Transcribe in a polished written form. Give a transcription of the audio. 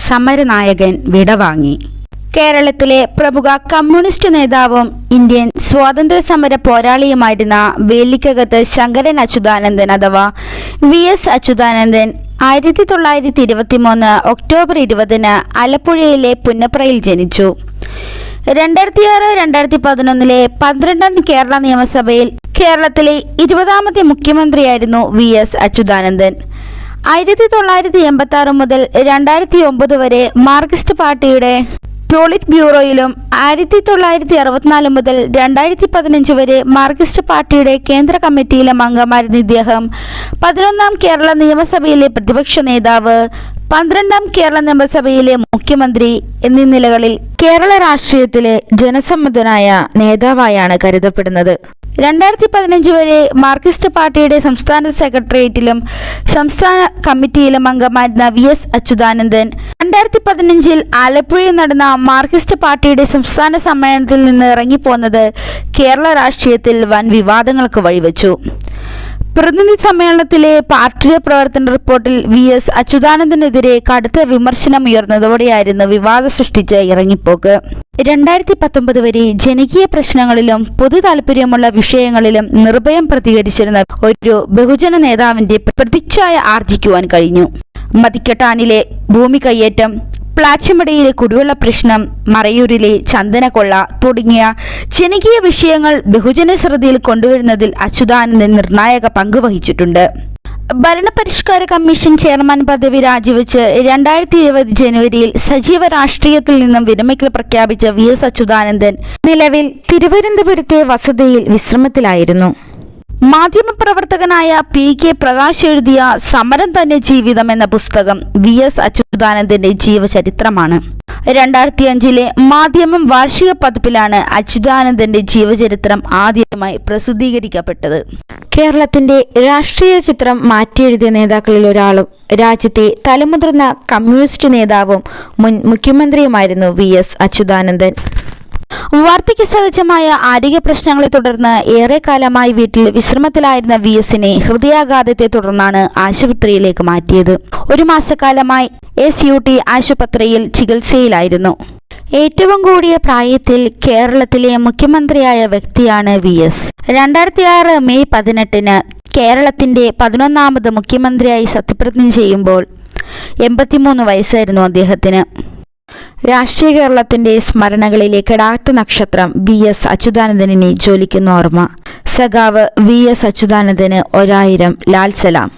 സമരനായകൻ വിടവാങ്ങി. കേരളത്തിലെ പ്രമുഖ കമ്മ്യൂണിസ്റ്റ് നേതാവും ഇന്ത്യൻ സ്വാതന്ത്ര്യ സമര പോരാളിയുമായിരുന്ന വേലിക്കകത്ത് ശങ്കരൻ അച്യുതാനന്ദൻ അഥവാ VS അച്യുതാനന്ദൻ 1923 ഒക്ടോബർ 20 ആലപ്പുഴയിലെ പുന്നപ്രയിൽ ജനിച്ചു. 2006-2011 12ാം കേരള നിയമസഭയിൽ കേരളത്തിലെ 20ാമത്തെ മുഖ്യമന്ത്രിയായിരുന്നു VS അച്യുതാനന്ദൻ. 1986 മുതൽ 2009 വരെ മാർക്സിസ്റ്റ് പാർട്ടിയുടെ പോളിറ്റ് ബ്യൂറോയിലും 1964 മുതൽ 2015 വരെ മാർക്സിസ്റ്റ് പാർട്ടിയുടെ കേന്ദ്ര കമ്മിറ്റിയിലും അംഗമായിരുന്ന ഇദ്ദേഹം 11ാം കേരള നിയമസഭയിലെ പ്രതിപക്ഷ നേതാവ്, 12ാം കേരള നിയമസഭയിലെ മുഖ്യമന്ത്രി എന്നീ നിലകളിൽ കേരള രാഷ്ട്രീയത്തിലെ ജനസമ്മതനായ നേതാവായാണ് കരുതപ്പെടുന്നത്. 2015 വരെ മാർക്സിസ്റ്റ് പാർട്ടിയുടെ സംസ്ഥാന സെക്രട്ടേറിയറ്റിലും സംസ്ഥാന കമ്മിറ്റിയിലും അംഗമായിരുന്ന VS അച്യുതാനന്ദൻ 2015 ആലപ്പുഴയിൽ നടന്ന മാർക്സിസ്റ്റ് പാർട്ടിയുടെ സംസ്ഥാന സമ്മേളനത്തിൽ നിന്ന് ഇറങ്ങിപ്പോന്നത് കേരള രാഷ്ട്രീയത്തിൽ വൻ വിവാദങ്ങൾക്ക് വഴിവെച്ചു. പ്രതിനിധി സമ്മേളനത്തിലെ പാർട്ടി പ്രവർത്തന റിപ്പോർട്ടിൽ VS അച്യുതാനന്ദനെതിരെ കടുത്ത വിമർശനം ഉയർന്നതോടെയായിരുന്നു വിവാദം സൃഷ്ടിച്ച ഇറങ്ങിപ്പോക്ക്. 2019 വരെ ജനകീയ പ്രശ്നങ്ങളിലും പൊതു താൽപര്യമുള്ള വിഷയങ്ങളിലും നിർഭയം പ്രതികരിച്ചിരുന്ന ഒരു ബഹുജന നേതാവിന്റെ പ്രതിച്ഛായ ആർജിക്കുവാൻ കഴിഞ്ഞു. മതിക്കട്ടാനിലെ ഭൂമി കയ്യേറ്റം, പ്ലാച്ചിമടയിലെ കുടിവെള്ള പ്രശ്നം, മറയൂരിലെ ചന്ദനക്കൊള്ള തുടങ്ങിയ ജനകീയ വിഷയങ്ങൾ ബഹുജന ശ്രദ്ധയിൽ കൊണ്ടുവരുന്നതിൽ അച്യുതാനന്ദൻ നിർണായക പങ്ക് വഹിച്ചിട്ടുണ്ട്. ഭരണപരിഷ്കാര കമ്മീഷൻ ചെയർമാൻ പദവി രാജിവെച്ച് 2020 ജനുവരിയിൽ സജീവ രാഷ്ട്രീയത്തിൽ നിന്നും വിരമിക്കൽ പ്രഖ്യാപിച്ച VS അച്യുതാനന്ദൻ നിലവിൽ തിരുവനന്തപുരത്തെ വസതിയിൽ വിശ്രമത്തിലായിരുന്നു. മാധ്യമപ്രവർത്തകനായ PK പ്രകാശ് എഴുതിയ സമരം തന്നെ ജീവിതം എന്ന പുസ്തകം VS അച്യുതാനന്ദന്റെ ജീവചരിത്രമാണ്. 2005 മാധ്യമം വാർഷിക പതിപ്പിലാണ് അച്യുതാനന്ദന്റെ ജീവചരിത്രം ആദ്യമായി പ്രസിദ്ധീകരിക്കപ്പെട്ടത്. കേരളത്തിന്റെ രാഷ്ട്രീയ ചിത്രം മാറ്റിയെഴുതിയ നേതാക്കളിൽ ഒരാളും രാജ്യത്തെ തലമുതിർന്ന കമ്മ്യൂണിസ്റ്റ് നേതാവും മുൻ മുഖ്യമന്ത്രിയുമായിരുന്നു VS അച്യുതാനന്ദൻ. വാർദ്ധക്യ സഹജമായ ആരോഗ്യ പ്രശ്നങ്ങളെ തുടർന്ന് ഏറെക്കാലമായി വീട്ടിൽ വിശ്രമത്തിലായിരുന്ന VSനെ ഹൃദയാഘാതത്തെ തുടർന്നാണ് ആശുപത്രിയിലേക്ക് മാറ്റിയത്. 1 മാസക്കാലമായി SUT ആശുപത്രിയിൽ ചികിത്സയിലായിരുന്നു. ഏറ്റവും കൂടിയ പ്രായത്തിൽ കേരളത്തിലെ മുഖ്യമന്ത്രിയായ വ്യക്തിയാണ് VS. 2006 മെയ് 18 കേരളത്തിന്റെ 11ാമത് മുഖ്യമന്ത്രിയായി സത്യപ്രതിജ്ഞ ചെയ്യുമ്പോൾ 83 വയസ്സായിരുന്നു അദ്ദേഹത്തിന്. രാഷ്ട്രീയ കേരളത്തിന്റെ സ്മരണകളിലെ കെടാത്ത നക്ഷത്രം VS അച്യുതാനന്ദനെ ജ്വലിക്കുന്ന ഓർമ്മ. സഖാവ് VS അച്യുതാനന്ദന് 1000 ലാൽ സലാം.